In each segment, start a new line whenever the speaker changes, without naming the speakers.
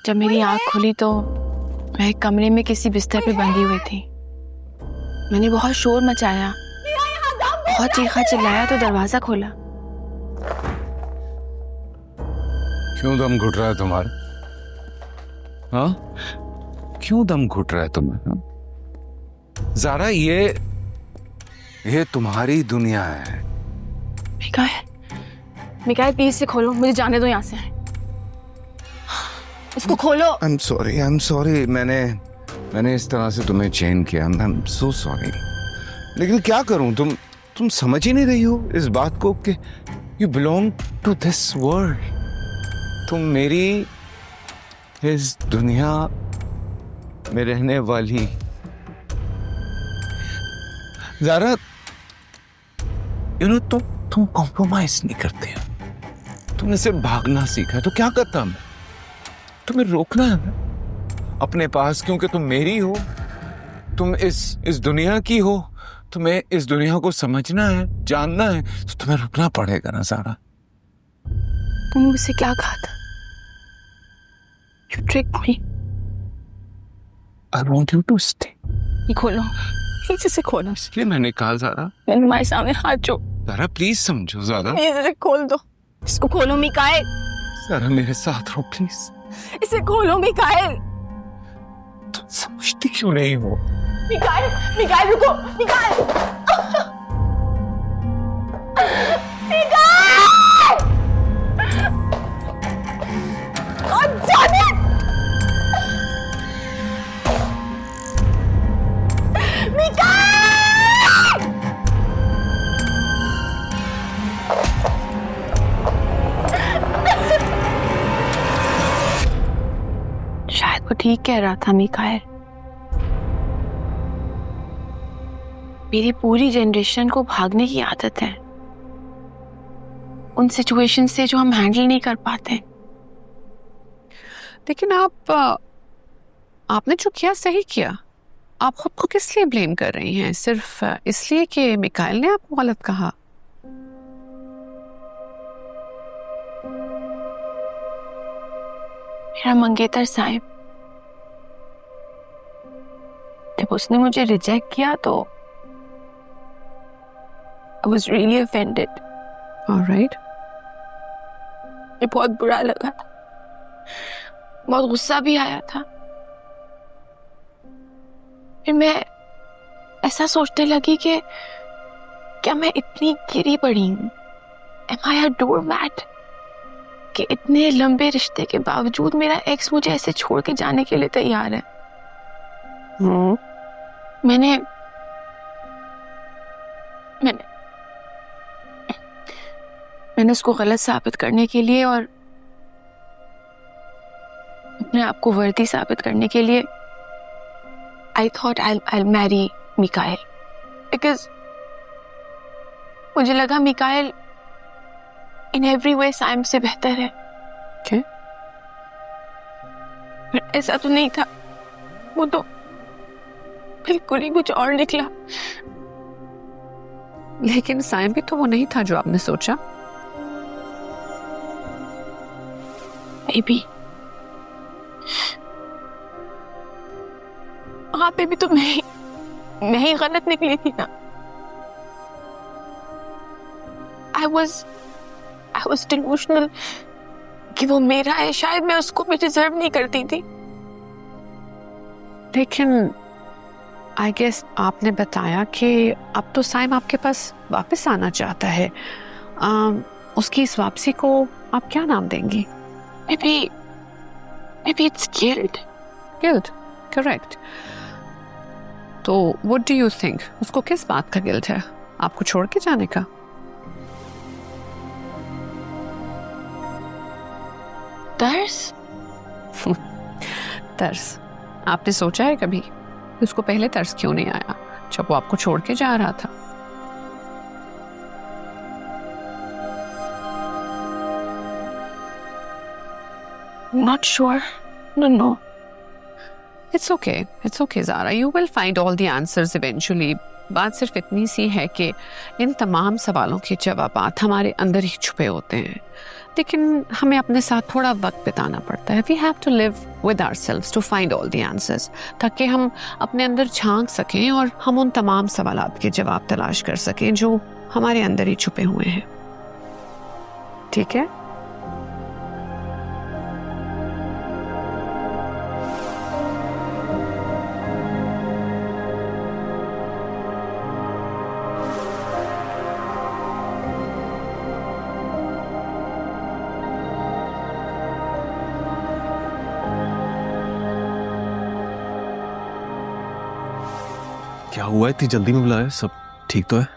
जब मेरी आँख खुली तो मैं एक कमरे में किसी बिस्तर पे बंधी हुई थी। मैंने बहुत शोर मचाया, बहुत चीखा चिल्लाया तो दरवाजा खोला।
क्यों दम घुट रहा है तुम्हारा? हाँ, क्यों दम घुट रहा है तुम्हें? हाँ? ज़ारा, ये तुम्हारी दुनिया है।
मिकाएल प्लीज से खोलो, मुझे जाने दो यहाँ से। इसको खोलो।
I'm sorry, मैंने इस तरह से तुम्हें चेन किया। I'm so sorry। लेकिन क्या करूं, तुम समझ ही नहीं रही हो इस बात को कि you belong to this world। तुम मेरी इस दुनिया में रहने वाली। ज़ारा, तुम कॉम्प्रोमाइज नहीं करते हो। तुमने सिर्फ भागना सीखा है, तो क्या करता मैं? तुम्हें रोकना है अपने पास, क्योंकि तुम मेरी हो, तुम इस दुनिया की हो, तुम्हें इस दुनिया को समझना है, जानना है, तो तुम्हें रुकना पड़ेगा ना ज़ारा।
तुमने मुझसे क्या कहा था? You tricked me।
I want you to stay।
ये खोलो, प्लीज इसे खोलो।
इसलिए मैंने कहा ज़ारा,
मैंने तुम्हारे सामने हाथ जोड़।
ज़ारा प्लीज समझो ज़ारा।
प्लीज इसे खोल दो। इसको खोलो मिकाएल।
ज़ारा मेरे साथ रहो प्लीज।
इसे खोलो मिकाएल।
तुम समझती क्यों नहीं हो?
मिकाएल रुको। मिकाएल। God damn it! शायद वो ठीक कह रहा था मिकाएल। मेरी पूरी जनरेशन को भागने की आदत है, उन सिचुएशन से जो हम हैंडल नहीं कर पाते।
लेकिन आपने जो किया सही किया। आप खुद को किस लिए ब्लेम कर रही हैं? सिर्फ इसलिए कि मिकाएल ने आपको गलत कहा?
मेरा मंगेतर साहिब, जब उसने मुझे रिजेक्ट किया तो I was really offended।
Alright।
ये बहुत बुरा लगा था, बहुत गुस्सा भी आया था। फिर मैं ऐसा सोचने लगी कि क्या मैं इतनी गिरी पड़ी हूँ? Am I a doormat? कि इतने लंबे रिश्ते के बावजूद मेरा एक्स मुझे ऐसे छोड़ के जाने के लिए तैयार है। मैंने उसको गलत साबित करने के लिए और अपने आप को वर्दी साबित करने के लिए I thought I'll marry Mikael, because मुझे लगा Mikael in every way Saim से बेहतर है।
क्या?
पर ऐसा तो नहीं था, वो तो बिल्कुल ही कुछ और निकला।
लेकिन साइम भी तो वो नहीं था जो आपने सोचा।
Maybe वहाँ पे भी तो मैं ही गलत निकली थी ना। I was delusional कि वो मेरा है, शायद मैं उसको भी डिजर्व नहीं करती थी।
लेकिन आई गेस आपने बताया कि अब तो साइम आपके पास वापस आना चाहता है। उसकी इस वापसी को आप क्या नाम देंगी?
Maybe it's guilt।
Guilt, correct. तो व्हाट डू यू थिंक, उसको किस बात का गिल्ट है? आपको छोड़ के जाने का?
तरस।
तरस? आपने सोचा है कभी उसको पहले तरस क्यों नहीं आया जब वो आपको छोड़ के जा रहा था?
Not sure। No।
It's okay Zara, you will find all the answers eventually। बात सिर्फ इतनी सी है कि इन तमाम सवालों के जवाब हमारे अंदर ही छुपे होते हैं। लेकिन हमें अपने साथ थोड़ा वक्त बिताना पड़ता है. We have to live with ourselves to find all the answers, ताकि हम अपने अंदर झांक सकें और हम उन तमाम सवालात के जवाब तलाश कर सकें जो हमारे अंदर ही छुपे हुए हैं. ठीक है?
क्या हुआ है, इतनी जल्दी में बुलाया? सब ठीक तो है?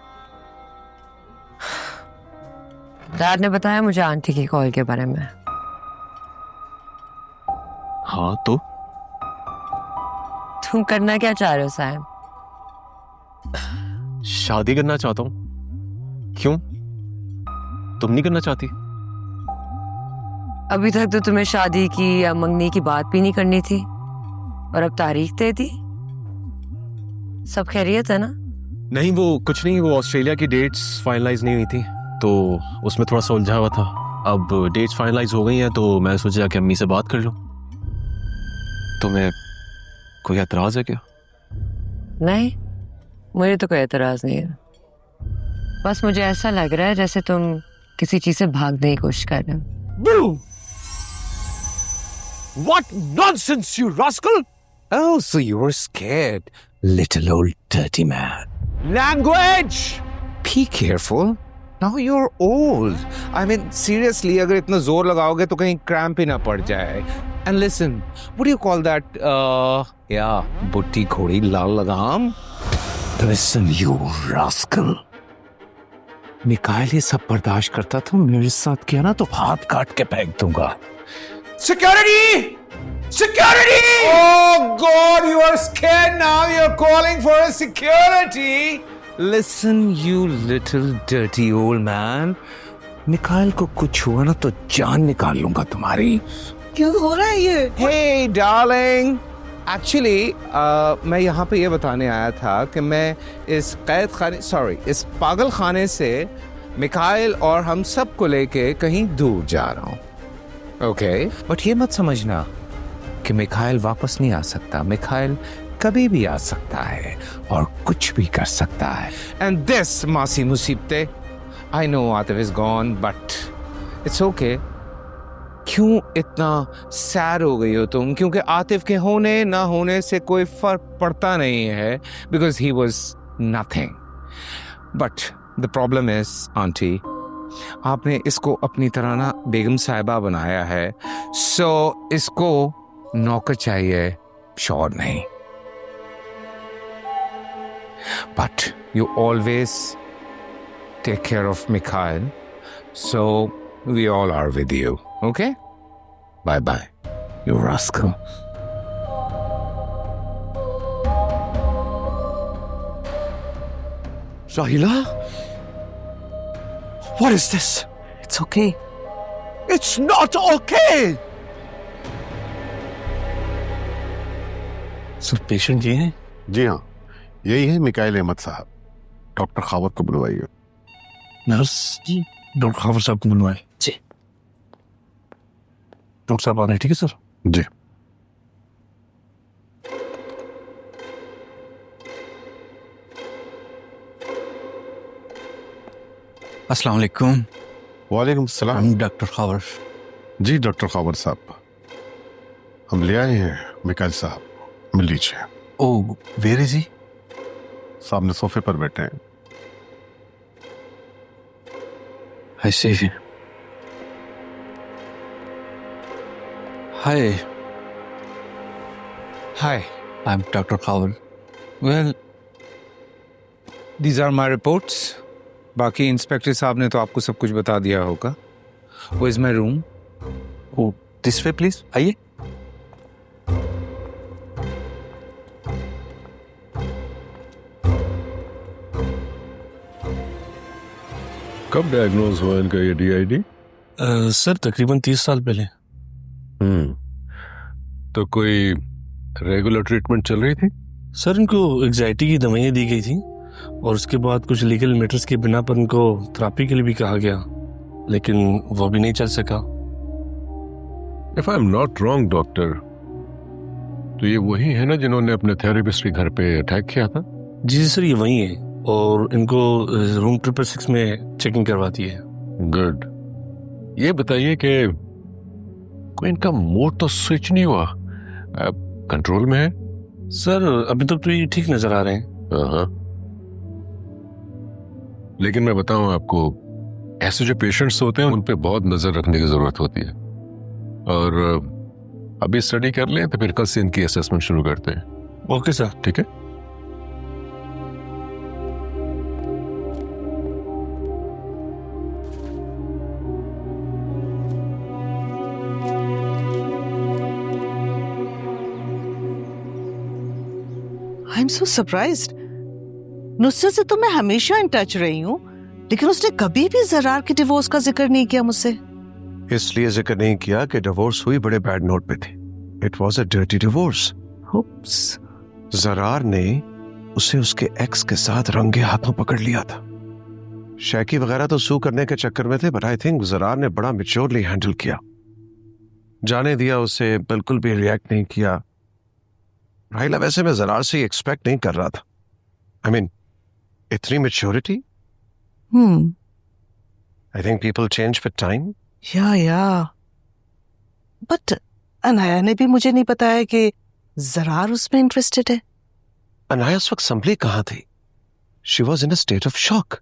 डैड ने बताया मुझे आंटी की कॉल के बारे में.
हाँ तो
तुम करना क्या चाह रहे हो सैम?
शादी करना चाहता हूँ. क्यों, तुम नहीं करना चाहती?
अभी तक तो तुम्हें शादी की या मंगनी की बात भी नहीं करनी थी, और अब तारीख दे दी. सब खैरियत है ना?
नहीं, वो कुछ नहीं. वो ऑस्ट्रेलिया की डेट्स फाइनलाइज नहीं हुई थी तो उसमें थोड़ा सा उलझा हुआ था. अब डेट्स फाइनलाइज हो गई हैं तो मैं सोचा कि अम्मी से बात कर लूं. तुम्हें कोई एतराज है क्या?
नहीं, मुझे तो कोई एतराज नहीं है. बस मुझे ऐसा लग रहा है जैसे तुम किसी चीज से भागने की कोशिश कर रहे हो.
What nonsense, you rascal! Oh, so you were scared, little old dirty man. Language! Be careful. Now you're old. I mean, seriously, अगर इतना जोर लगाओगे तो कहीं क्रैम्प ही ना पड़ जाए. And listen, what do you call that? Yeah, बुट्टी घोड़ी लाल लगाम. Listen, you rascal. मिकाइल ये सब बर्दाश्त करता था, मेरे साथ किया ना तो हाथ काट के फेंक दूंगा. Security! Security! Oh God, you are scared now. You're calling for a security. Listen, you little dirty old man. Mikail को कुछ हुआ ना तो जान निकाल लूंगा तुम्हारी.
क्यों हो रहा है ये?
Hey, darling. Actually, मैं यहाँ पे ये बताने आया था कि मैं इस इस पागल खाने से मिकाइल और हम सब को लेके कहीं दूर जा रहा हूँ. ओके, बट ये मत समझना कि मिकाइल वापस नहीं आ सकता. मिकाइल कभी भी आ सकता है और कुछ भी कर सकता है. एंड दिस मासी मुसीबते, I know Atif is gone but it's okay. क्यों इतना सैड हो गई हो तुम? क्योंकि आतिफ के होने ना होने से कोई फर्क पड़ता नहीं है, because he was nothing. But the problem is aunty, आपने इसको अपनी तरह ना बेगम साहिबा बनाया है, सो इसको नौकर चाहिए, शौहर नहीं. But you always take care of Mikail, so we all are with you. Okay, bye bye you rascal.
Rahila? What is this?
It's okay.
It's not okay!
Sir, patient ये हैं?
जी हाँ, यही है मिकाइल अहमद साहब. डॉक्टर खावत को बुलवाइए.
नर्स जी, doctor Khawar साहब को बुलवाएं.
जी.
डॉक्टर साहब आ रहे हैं, ठीक है सर?
जी.
अस्सलाम वालेकुम.
वालेकुम सलाम.
डॉक्टर खावर.
जी डॉक्टर खावर साहब, हम ले आए हैं मिकाइल साहब, मिल लीजिए.
Oh, where is he?
सामने सोफे पर बैठे हैं.
I see. Hi.
Hi,
I am doctor Khawar.
Well these are my reports. बाकी इंस्पेक्टर साहब ने तो आपको सब कुछ बता दिया होगा. वो is my room.
Oh, this way please, आइए.
कब डायग्नोज हुआ इनका ये DID?
सर तकरीबन 30 साल पहले.
तो कोई रेगुलर ट्रीटमेंट चल रही थी?
सर इनको एग्जाइटी की दवाइयाँ दी गई थी और उसके बाद कुछ लीगल मैटर्स के बिना पर इनको थेरेपी के लिए भी कहा गया.
लेकिन वो भी नहीं चल सका।
If I am not wrong doctor, तो ये वही है ना जिन्होंने अपने थेरेपिस्ट के घर पे अटैक किया था?
जी सर, ये वही है और इनको रूम 666 में चेकिंग करवाती है।
गुड। ये बताइए कि कोई इनका मूड तो स्विच नहीं हुआ, कंट्रोल में है?
सर अभी तक तो ये ठीक नजर आ रहे हैं।
हाँ। लेकिन मैं बताऊं आपको, ऐसे जो पेशेंट्स होते हैं उन पे बहुत नजर रखने की जरूरत होती है। और अभी स्टडी कर लें तो फिर कल से इनकी असेसमेंट शुरू करते हैं।
Okay sir.
ठीक है।
I am so surprised. Nusrat से तो मैं हमेशा इन टच रही हूँ, लेकिन उसने कभी भी जरार के डिवोर्स का जिक्र नहीं किया मुझसे।
इसलिए जिक्र नहीं किया कि डिवोर्स हुई बड़े बैड नोट पे थी। It was a dirty divorce. Zarar ने उसे उसके एक्स के साथ रंगे हाथों पकड़ लिया था। शैकी वगैरह तो सू करने के चक्कर में थे, बट आई थिंक जरार ने बड़ा मैच्योरली हैंडल किया। जाने दिया उसे, बिल्कुल भी रिएक्ट नहीं किया। राहिला, वैसे मैं जरार से एक्सपेक्ट नहीं कर रहा था। आई मीन, इतनी maturity. I think people change with time.
या बट अनाया ने भी मुझे नहीं बताया कि जरार उसमें इंटरेस्टेड है।
अनाया उस वक्त संभली कहां थी? She was in a state of shock.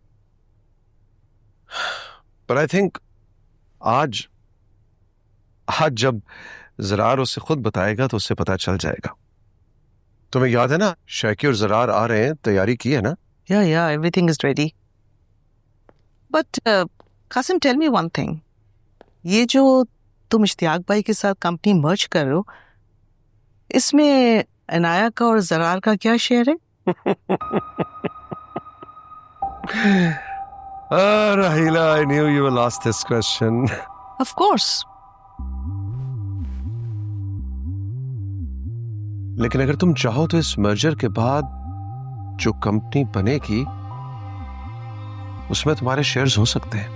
पर आई थिंक आज जब जरार उसे खुद बताएगा तो उसे पता चल जाएगा। तुम्हें याद है ना, शैकी और जरार आ रहे हैं, तैयारी की है ना?
या everything is ready. But Qasim, tell me one thing, ये जो तुम इश्तियाक भाई के साथ कंपनी मर्ज कर रहे हो, इसमें अनाया का और जरार का क्या शेयर है?
राहिला, I knew you will ask this question.
Of course.
लेकिन अगर तुम चाहो तो इस मर्जर के बाद जो कंपनी बनेगी उसमें तुम्हारे शेयर्स हो सकते हैं।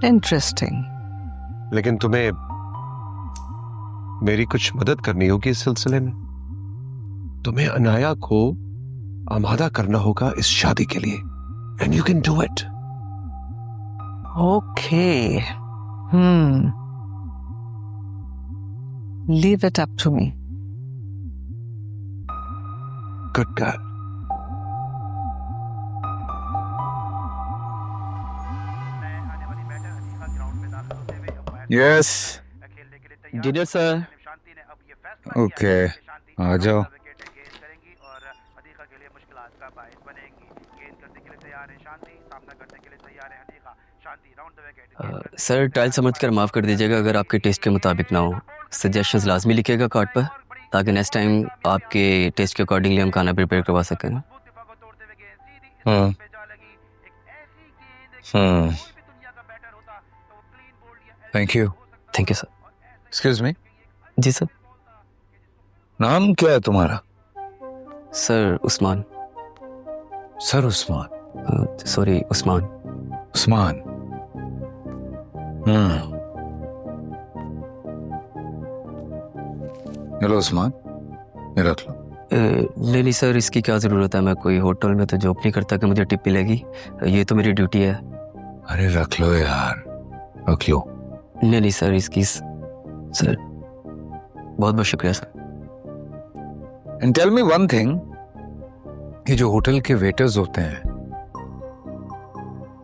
इंटरेस्टिंग।
लेकिन तुम्हें मेरी कुछ मदद करनी होगी इस सिलसिले में। तुम्हें अनाया को आमादा करना होगा इस शादी के लिए, and you can do it.
Okay. Leave it up to me.
Good girl.
Yes.
Dinner sir.
Okay, आ जाओ।
सर, ट्रायल समझकर माफ़ कर दीजिएगा अगर आपके टेस्ट के मुताबिक ना हो। सजेशंस लाजमी लिखिएगा कार्ड पर, ताकि नेक्स्ट टाइम आपके टेस्ट के अकॉर्डिंगली हम खाना प्रिपेयर करवा सकें।
Thank you.
Thank you sir.
Excuse me.
जी सर।
नाम क्या है तुम्हारा?
Sir Usman.
Sir Usman?
Sorry, Usman.
Usman. Hello Usman, ये रख लो।
नहीं सर, इसकी क्या ज़रूरत है? मैं कोई होटल में तो जॉब नहीं करता कि मुझे टिप मिलेगी। ये तो मेरी ड्यूटी है।
अरे रख लो यार, रख लो।
नहीं सर, इसकी सर बहुत बहुत शुक्रिया sir.
And tell me one thing, ये जो होटल के वेटर्स होते हैं,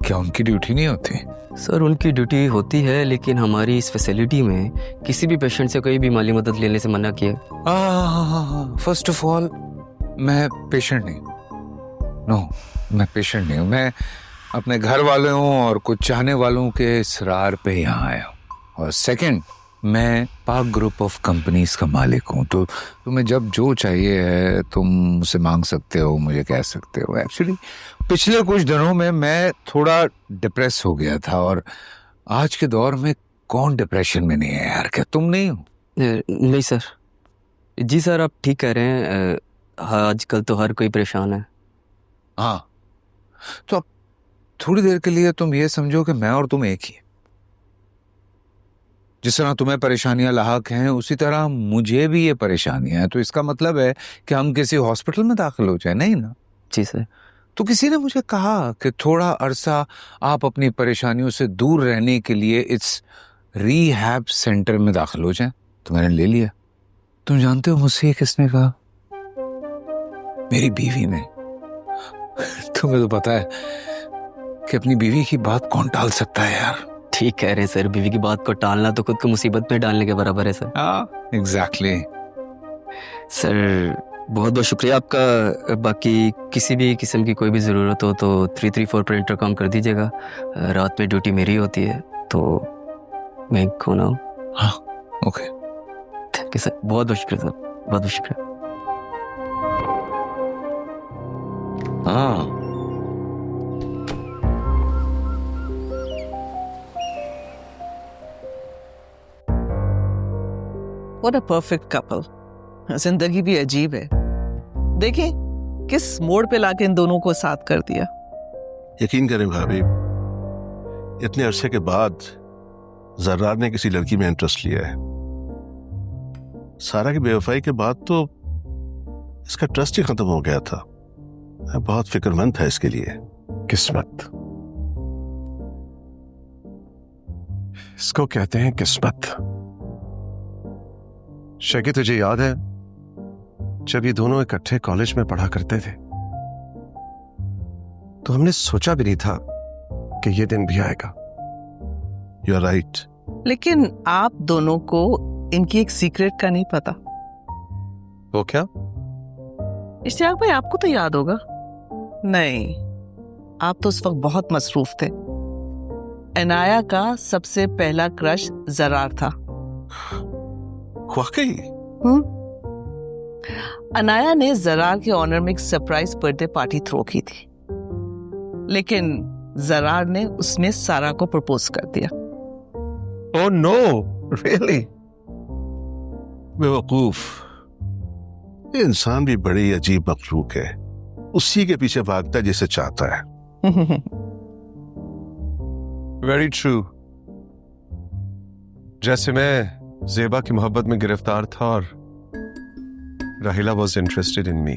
क्या उनकी ड्यूटी नहीं होती?
सर उनकी ड्यूटी होती है, लेकिन हमारी इस फैसिलिटी में किसी भी पेशेंट से कोई भी माली मदद लेने से मना किया।
फर्स्ट ऑफ ऑल, मैं पेशेंट नहीं। नो, मैं पेशेंट नहीं हूँ। मैं अपने घर वालों और कुछ चाहने वालों के इसरार पे यहाँ आया हूँ। और सेकंड, मैं पाक ग्रुप ऑफ कंपनीज का मालिक हूँ, तो तुम्हें जब जो चाहिए है तुम मुझसे मांग सकते हो, मुझे कह सकते हो। एक्चुअली पिछले कुछ दिनों में मैं थोड़ा डिप्रेस हो गया था, और आज के दौर में कौन डिप्रेशन में नहीं है यार? क्या तुम नहीं हो?
नहीं सर। जी सर, आप ठीक कह रहे हैं। आजकल तो हर कोई परेशान है।
हाँ, तो अब थोड़ी देर के लिए तुम ये समझो कि मैं और तुम एक ही हैं। जिस तरह तुम्हें परेशानियां लाहक हैं उसी तरह मुझे भी ये परेशानियां हैं। तो इसका मतलब है कि हम किसी हॉस्पिटल में दाखिल हो जाए, नहीं ना?
जी सर।
तो किसी ने मुझे कहा कि थोड़ा अरसा आप अपनी परेशानियों से दूर रहने के लिए इस रिहैब सेंटर में दाखिल हो जाएं, तो मैंने ले लिया। तुम जानते हो मुझसे किसने कहा? मेरी बीवी ने। तुम्हें तो पता है कि अपनी बीवी की बात कौन टाल सकता है यार।
ठीक कह रहे हैं सर, बीवी की बात को टालना तो खुद को मुसीबत में डालने के बराबर है सर।
हाँ, एग्जैक्टली।
सर बहुत बहुत शुक्रिया आपका। बाकी किसी भी किस्म की कोई भी ज़रूरत हो तो 334 पर इंटरकॉम कर दीजिएगा। रात में ड्यूटी मेरी होती है तो मैं खोना हूँ।
हाँ, ओके।
थैंक यू सर, बहुत बहुत शुक्रिया सर, बहुत बहुत शुक्रिया।
हाँ,
What a perfect couple. जिंदगी भी अजीब है। देखें किस मोड़ पे लाके इन दोनों को साथ कर दिया।
यकीन करें भाभी, इतने अरसे के बाद जर्रार ने किसी लड़की में इंटरेस्ट लिया है। सारा की बेवफाई के बाद तो इसका ट्रस्ट ही खत्म हो गया था। मैं बहुत फिक्रमंद था इसके लिए।
किस्मत, इसको कहते हैं किस्मत। शकी, तुझे याद है जब ये दोनों इकट्ठे कॉलेज में पढ़ा करते थे तो हमने सोचा भी नहीं था कि ये दिन भी आएगा।
You are right.
लेकिन आप दोनों को इनकी एक सीक्रेट का नहीं पता।
वो क्या?
इश्तियाक भाई, आपको तो याद होगा। नहीं, आप तो उस वक्त बहुत मसरूफ थे। अनाया का सबसे पहला क्रश जरार था।
वाकई?
अनाया ने जरार के ऑनर में एक सरप्राइज बर्थडे पार्टी थ्रो की थी, लेकिन जरार ने उसमें सारा को प्रपोज कर दिया।
Oh no, really?
बेवकूफ, ये इंसान भी बड़ी अजीब मखलूक है। उसी के पीछे भागता है जिसे चाहता है।
Very true. जैसे मैं ज़ेबा की मोहब्बत में गिरफ्तार था और राहिला was interested in me.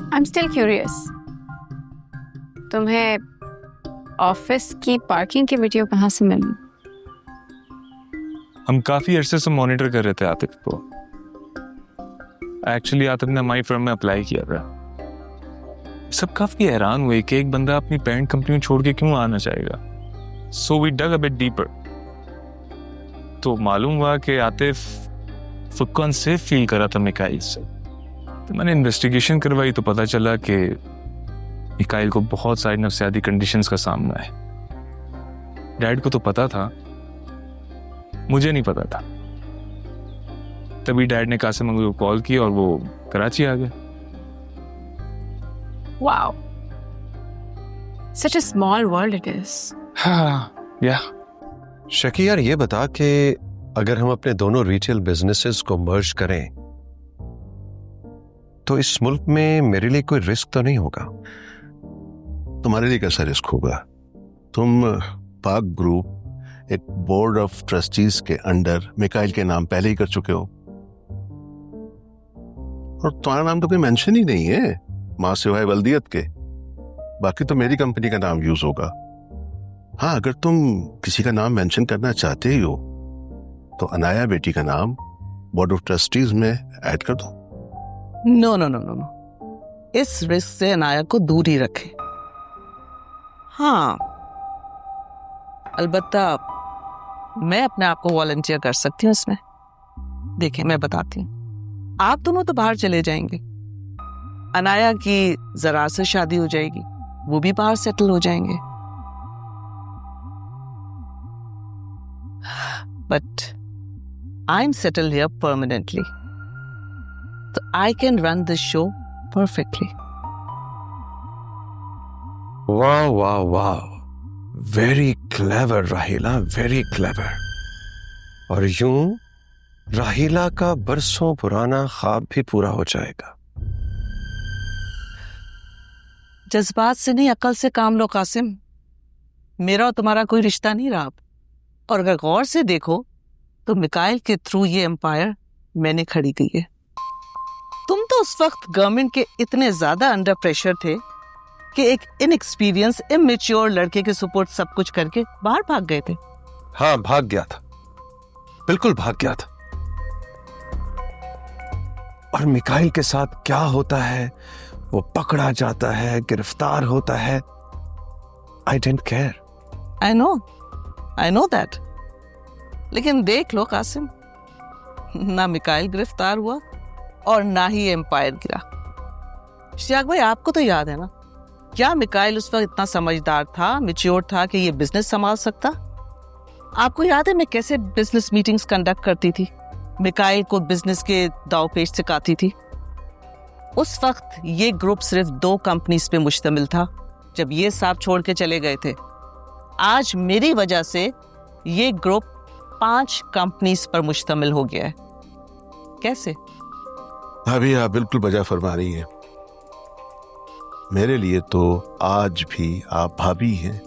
I am still curious, तुम्हें ऑफिस की पार्किंग की वीडियो कहाँ से मिली?
हम काफी अरसे से मॉनिटर कर रहे थे आतिफ को। एक्चुअली आतिफ ने हमारी फर्म में अप्लाई किया था। सब काफी हैरान हुए कि एक बंदा अपनी पेरेंट कंपनी छोड़ के क्यों आना चाहेगा। So we dug a bit deeper. तो मालूम हुआ कि आतिफ खुद को अनसेफ फील कर रहा था मिकाइल से। तो मैंने इन्वेस्टिगेशन करवाई तो पता चला कि मिकाइल को बहुत सारी नफ्सियाती कंडीशंस का सामना है। डैड को तो पता था, मुझे नहीं पता था। तभी डैड ने कासिम अंकल को कॉल किया और वो कराची आ गए।
Wow, such a small world it is.
हाँ, या।
शकी यार, ये बता कि अगर हम अपने दोनों रिटेल बिजनेसेस को मर्ज करें तो इस मुल्क में मेरे लिए कोई रिस्क तो नहीं होगा?
तुम्हारे लिए कैसा रिस्क होगा? तुम पाक ग्रुप एक बोर्ड ऑफ ट्रस्टीज के अंडर मिकाइल के नाम पहले ही कर चुके हो और तुम्हारा नाम तो कोई मेंशन ही नहीं है मां सिवाय वल्दियत के। बाकी तो मेरी कंपनी का नाम यूज होगा। हाँ, अगर तुम किसी का नाम मेंशन करना चाहते ही हो तो अनाया बेटी का नाम बोर्ड ऑफ ट्रस्टीज में ऐड कर दो।
No no no no no, इस रिस्क से अनाया को दूर ही रखें। हाँ, अलबत्ता मैं अपने आप को वॉलंटियर कर सकती हूँ इसमें। देखिए, मैं बताती हूँ, आप दोनों तो बाहर चले जाएंगे, अनाया की जरार से शादी हो जाएगी, वो भी बाहर सेटल हो जाएंगे। But I'm settled here permanently, so I can run this show perfectly.
वाह वाह वाह, वेरी क्लेवर राहिला, वेरी क्लेवर। और यूं राहिला का बरसों पुराना ख्वाब भी पूरा हो जाएगा।
जज्बात से नहीं, अकल से काम लो कासिम। मेरा और तुम्हारा कोई रिश्ता नहीं रहा। और अगर गौर से देखो तो मिकाइल के थ्रू ये एम्पायर मैंने खड़ी की है। तुम तो उस वक्त गवर्नमेंट के इतने ज्यादा अंडर प्रेशर थे कि एक इनएक्सपीरियंस इमेच्योर लड़के के सपोर्ट सब कुछ करके बाहर भाग गए थे।
हाँ, भाग गया था, बिल्कुल भाग गया था। और मिकाइल के साथ क्या होता है, वो पकड़ा जाता है, गिरफ्तार होता है, I don't care.
I know that. लेकिन देख लो कासिम, ना मिकाइल गिरफ्तार हुआ और ना ही एम्पायर गिरा। इश्तियाक भाई, आपको तो याद है ना, क्या मिकाइल उस वक्त इतना समझदार था, मैच्योर था कि ये बिजनेस संभाल सकता? आपको याद है मैं कैसे बिजनेस मीटिंग्स कंडक्ट करती थी, मिकाइल को बिजनेस के दाव पेच सिखाती थी। उस वक्त ये ग्रुप सिर्फ 2 कंपनीज पे मुश्तमिल था जब ये साहब छोड़ के चले गए थे। आज मेरी वजह से ये ग्रुप 5 कंपनीज पर मुश्तमिल हो गया है। कैसे?
भाभी, आप बिल्कुल बजा फरमा रही हैं। मेरे लिए तो आज भी आप भाभी हैं।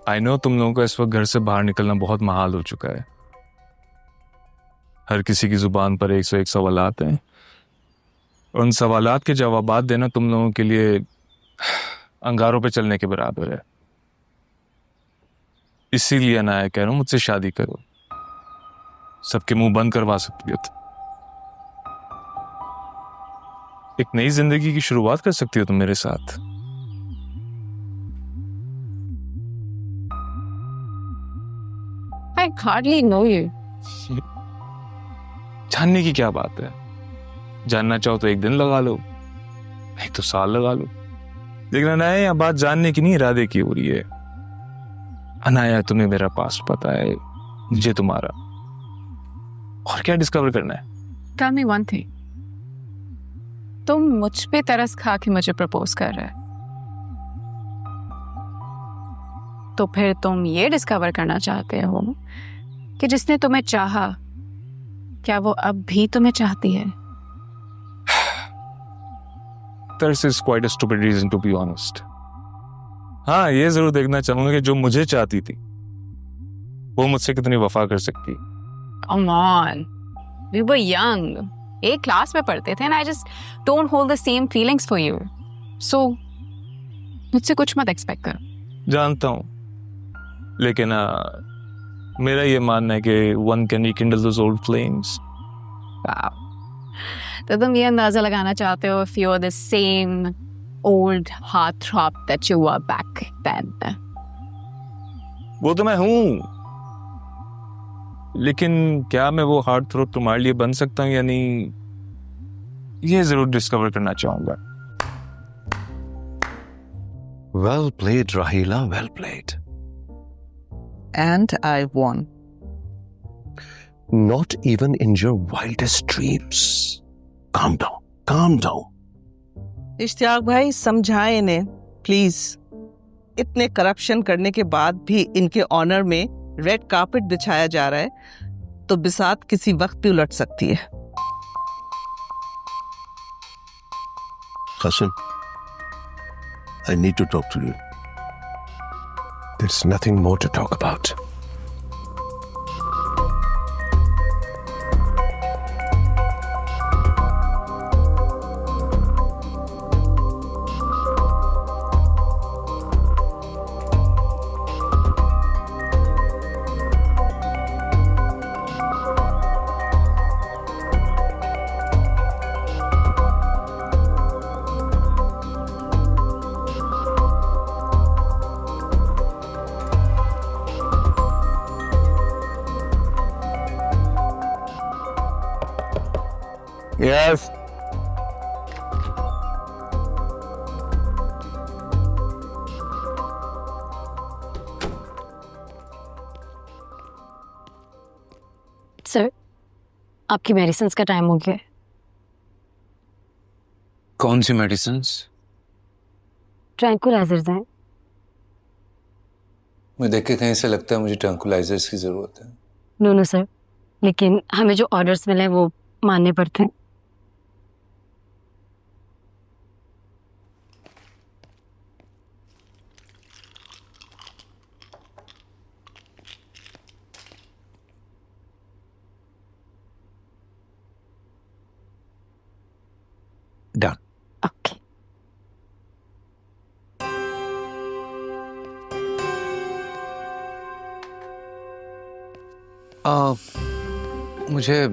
आई नो तुम लोगों का इस वक्त घर से बाहर निकलना बहुत महाल हो चुका है। हर किसी की जुबान पर 101 सवालात हैं। उन सवालात के जवाबात देना तुम लोगों के लिए अंगारों पे चलने के बराबर है। इसीलिए अनाया कह रहा हूं, मुझसे शादी करो, सबके मुंह बंद करवा सकती हो तुम। एक नई जिंदगी की शुरुआत कर सकती हो तुम मेरे साथ।
I hardly know you.
जानने की क्या बात है? जानना चाहो तो एक दिन लगा लो, एक तो साल लगा लो। लेकिन अनाया, यहाँ बात जानने की नहीं, इरादे की हो रही है। अनाया, तुम्हें मेरा पास्ट पता है, मुझे तुम्हारा। और क्या डिस्कवर करना है?
Tell me one thing. तुम मुझ पे तरस खा के मुझे प्रपोज कर रहे हो, तो फिर तुम ये डिस्कवर करना चाहते हो कि जिसने तुम्हें चाहा, क्या वो अब भी तुम्हें चाहती है?
This is quite a stupid reason to be honest. हाँ, ये जरूर देखना चाहूंगा कि जो मुझे चाहती थी वो मुझसे कितनी वफा कर सकती।
Come on, we were young. एक क्लास में पढ़ते थे, and I just don't hold the same feelings for you. So मुझसे कुछ मत एक्सपेक्ट कर।
जानता हूँ, लेकिन मेरा ये मानना है कि one can rekindle those old flames.
Wow. तो तुम ये अंदाजा लगाना चाहते हो if you're the same old heartthrob that you were back then?
वो तो मैं हूँ, लेकिन क्या मैं वो हार्ट थ्रोब तुम्हारे लिए बन सकता हूँ या नहीं, ये जरूर डिस्कवर करना चाहूंगा।
Well played, Rahila, well played.
And I won.
Not even in your wildest dreams. Calm down, calm down.
Ishtiyaq भाई, समझाएं इन्हें प्लीज। इतने करप्शन करने के बाद भी इनके ऑनर में रेड कार्पेट बिछाया जा रहा है, तो बिसात किसी वक्त भी उलट सकती है।
Qasim, I need to talk to you. There's nothing more to talk about.
Yes.
Sir, आपकी मेडिसिन का टाइम हो गया है।
कौन सी मेडिसिन?
ट्रैंकुलाइजर्स हैं।
मैं देख के कहीं से लगता है मुझे ट्रैंकुलाइजर्स की जरूरत है।
नो सर, लेकिन हमें जो ऑर्डर्स मिले हैं वो मानने पड़ते हैं।
मुझे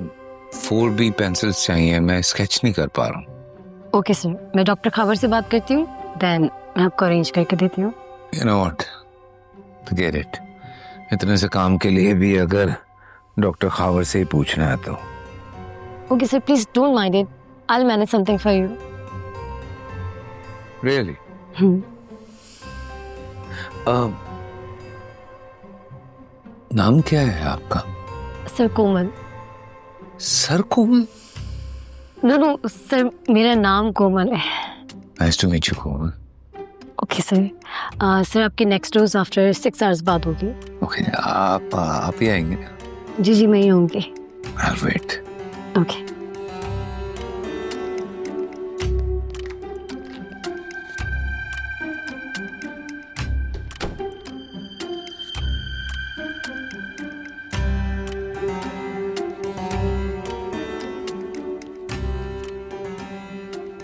4B पेंसिल्स चाहिए, मैं स्केच नहीं कर पा रहा हूँ।
ओके सर, मैं डॉक्टर खावर से बात करती हूँ, देन मैं आपको अरेंज करके देती हूँ।
You know what? Forget it. इतने से काम के लिए भी अगर डॉक्टर खावर से ही पूछना है तो।
Okay sir, please don't mind it, I will manage something for you.
Really? नाम क्या है आपका?
सर कोमल।
सर कोमल?
नो सर, मेरा नाम कोमल है।
Nice to meet you, Komal.
Okay sir, sir आपकी नेक्स्ट डोज आफ्टर 6 आवर्स बाद होगी।
ओके, आप ही आएंगे?
जी मैं ही होंगी।
I'll wait.
ओके।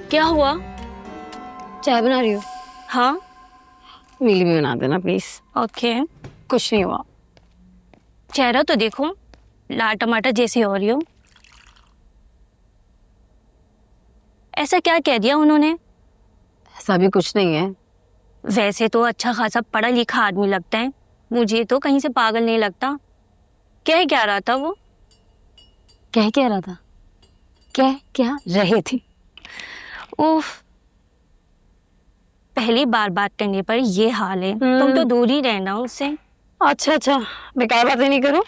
क्या हुआ?
चाय बना रही हो?
हाँ।
मीली भी बना देना प्लीज।
ओके।
कुछ नहीं हुआ।
चेहरा तो देखो, लाल टमाटर जैसी हो रही हो। ऐसा क्या कह दिया उन्होंने?
ऐसा भी कुछ नहीं है।
वैसे तो अच्छा खासा पढ़ा लिखा आदमी लगता है, मुझे तो कहीं से पागल नहीं लगता। क्या रहा था वो?
क्या रहा था? क्या रहे थे?
उफ, पहली बार बात करने पर ये हाल है। तुम तो दूर ही रहना उससे।
अच्छा, बेकार बातें नहीं करो।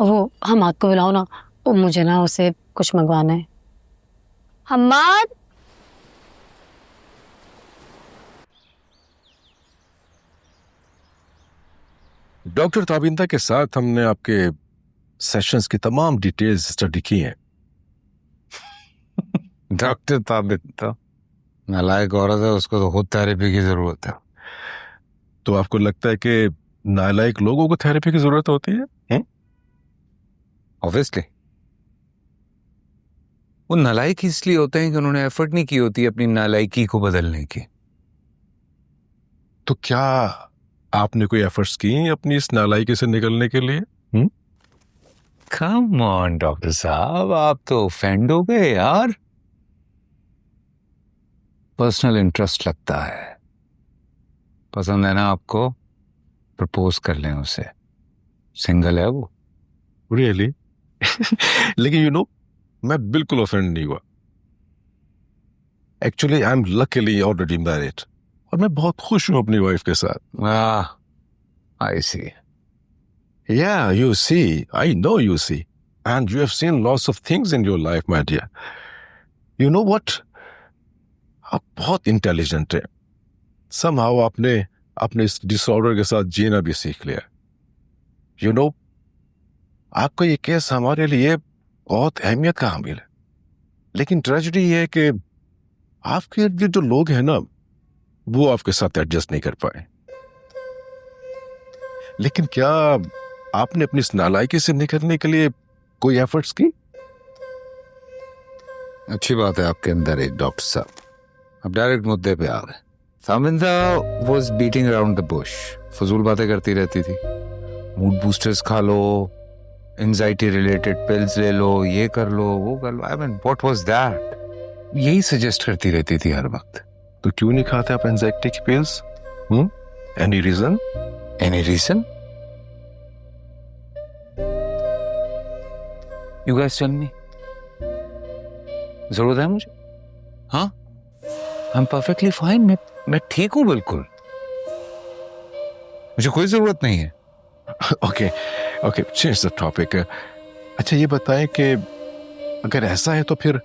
वो हमाद को बुलाओ ना, वो मुझे ना उसे कुछ मंगवाना है।
हमाद?
डॉक्टर ताबिंदा के साथ हमने आपके सेशंस की तमाम डिटेल्स स्टडी की हैं।
डॉक्टर ताबिंदा नालायक औरत है, उसको तो खुद थेरेपी की जरूरत है।
तो आपको लगता है कि नालायक लोगों को थेरेपी की जरूरत होती है?
ऑब्वियसली। वो नालायक इसलिए होते हैं कि उन्होंने एफर्ट नहीं की होती अपनी नालायकी को बदलने की।
तो क्या आपने कोई एफर्ट्स की अपनी इस नालायकी से निकलने के लिए?
कम ऑन डॉक्टर साहब, आप तो ऑफेंड हो गए यार। पर्सनल इंटरेस्ट लगता है। पसंद है ना आपको? प्रपोज कर लें उसे। सिंगल है वो।
रियली? लेकिन मैं बिल्कुल ऑफेंड नहीं हुआ। Actually I am luckily already married और मैं बहुत खुश हूं अपनी वाइफ के साथ।
आई सी।
Yeah, you see, I know you see, and you have seen lots of things in your life, my dear. You know what? आप बहुत इंटेलिजेंट हैं। Somehow आपने अपने इस डिसऑर्डर के साथ जीना भी सीख लिया। आपका ये केस हमारे लिए बहुत अहमियत का हामिल है। लेकिन ट्रेजेडी ये है कि आपके इर्द गिर्द जो लोग हैं ना, वो आपके साथ एडजस्ट नहीं कर पाए। लेकिन क्या आपने अपनी इस नालायकी से निकलने के लिए कोई एफर्ट्स की?
अच्छी बात है आपके अंदर एक डॉक्टर साहब। अब डायरेक्ट मुद्दे पे आ गए। Tabinda was beating around the Bush, फजूल बातें करती रहती थी। मूड बूस्टर्स खा लो, एंजाइटी रिलेटेड पिल्स ले लो, ये कर लो, वो कर लो। I mean what was that? यही सजेस्ट करती रहती थी हर वक्त।
तो क्यों नहीं खाते आप एंजाइटी की pills? Any reason?
Any reason? You guys tell me. जरूरत है मुझे? हाँ, I'm perfectly fine. मैं ठीक हूँ बिल्कुल। मुझे कोई जरूरत नहीं है।
Okay, change the topic. अच्छा ये बताएं कि अगर ऐसा है तो फिर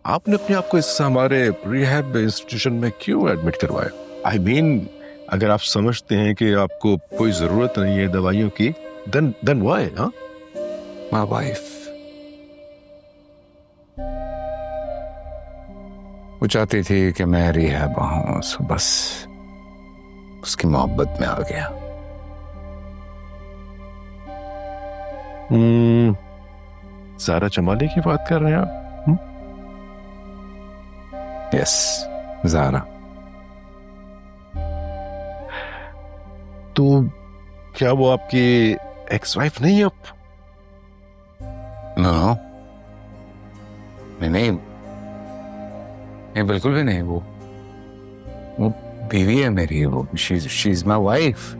आपने अपने आप को इस हमारे रिहैब इंस्टीट्यूशन में क्यों एडमिट करवाया? आई मीन, अगर आप समझते हैं कि आपको कोई जरूरत नहीं है दवाइयों की, then why? हाँ?
My wife. वो चाहती थी कि मैं रिहैब आऊं, सो बस उसकी मोहब्बत में आ गया।
सारा चमाली की बात कर रहे हैं आप?
यस, ज़ारा।
तो क्या वो आपकी एक्स वाइफ नहीं है अब?
नो नहीं, बिल्कुल भी नहीं। वो बीवी है मेरी, वो शी इज माई वाइफ।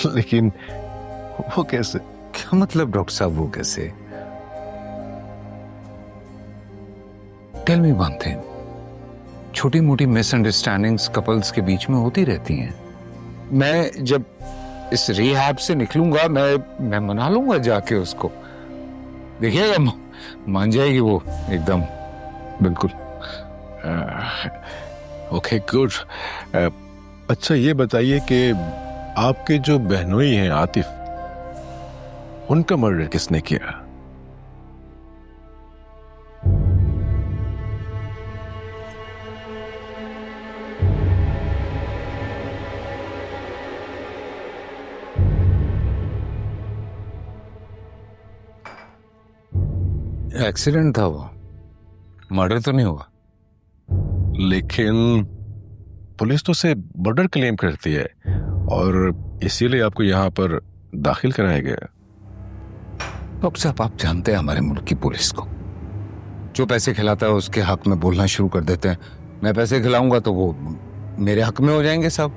लेकिन वो कैसे?
क्या मतलब डॉक्टर साहब वो कैसे? टेल मी वन थिंग, छोटी मोटी मिसअंडरस्टैंडिंग्स कपल्स के बीच में होती रहती हैं। मैं जब इस रिहैब से निकलूंगा मैं मना लूंगा जाके उसको, देखिएगा मान जाएगी वो एकदम, बिल्कुल।
Okay good. अच्छा ये बताइए कि आपके जो बहनोई हैं आतिफ, उनका मर्डर किसने किया?
एक्सीडेंट था वो, मर्डर तो नहीं हुआ।
लेकिन पुलिस तो उसे मर्डर क्लेम करती है और इसीलिए आपको यहां पर दाखिल कराया गया।
डॉक्टर साहब आप जानते हैं हमारे मुल्क की पुलिस को, जो पैसे खिलाता है उसके हक में बोलना शुरू कर देते हैं। मैं पैसे खिलाऊंगा तो वो मेरे हक में हो जाएंगे सब।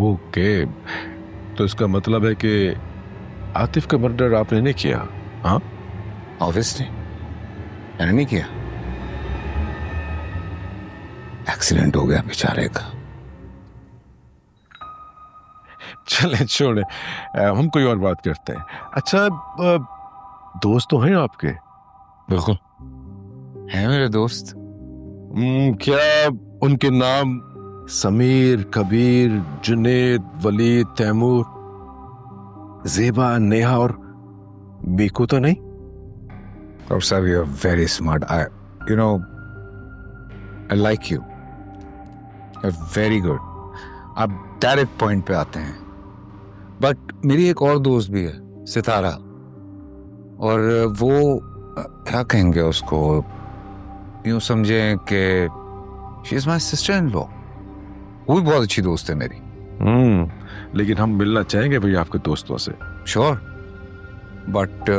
ओके, तो इसका मतलब है कि आतिफ का मर्डर आपने नहीं किया? हाँ
ऑब्वियसली मैंने नहीं किया, एक्सीडेंट हो गया बेचारे का।
चले छोड़े, हम कोई और बात करते हैं। अच्छा दोस्त तो हैं आपके?
बिल्कुल है मेरे दोस्त।
क्या उनके नाम समीर, कबीर, जुनेद, वलीद, तैमूर, जेबा, नेहा और मीकू तो नहीं?
डॉक्टर साहब you are very smart. You know I like you, very good. आप डायरेक्ट पॉइंट पे आते हैं। बट मेरी एक और दोस्त भी है, सितारा, और वो क्या कहेंगे उसको, यूं समझें कि she is my sister in law. वो भी बहुत अच्छी दोस्त है मेरी।
लेकिन हम मिलना चाहेंगे भैया आपके दोस्तों से।
श्योर, बट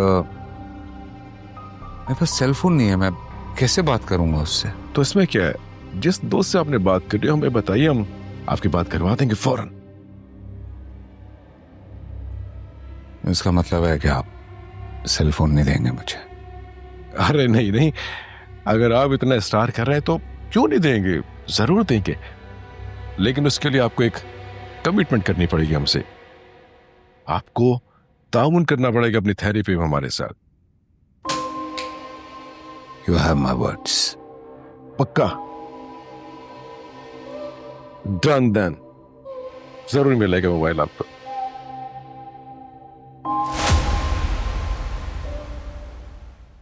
मेरे पास सेल फोन नहीं है, मैं कैसे बात करूंगा उससे?
तो इसमें क्या है, जिस दोस्त से आपने बात करी हमें बताइए, हम आपकी बात करवा देंगे फौरन।
इसका मतलब है कि आप सेल फोन नहीं देंगे मुझे?
अरे नहीं नहीं, अगर आप इतना स्टार कर रहे हैं तो क्यों नहीं देंगे, जरूर देंगे। लेकिन उसके लिए आपको एक कमिटमेंट करनी पड़ेगी हमसे। आपको ताउन करना पड़ेगा अपनी थेरेपी में हमारे साथ।
You have my words.
पक्का? डन देन, जरूर मिलेगा मोबाइल आपको।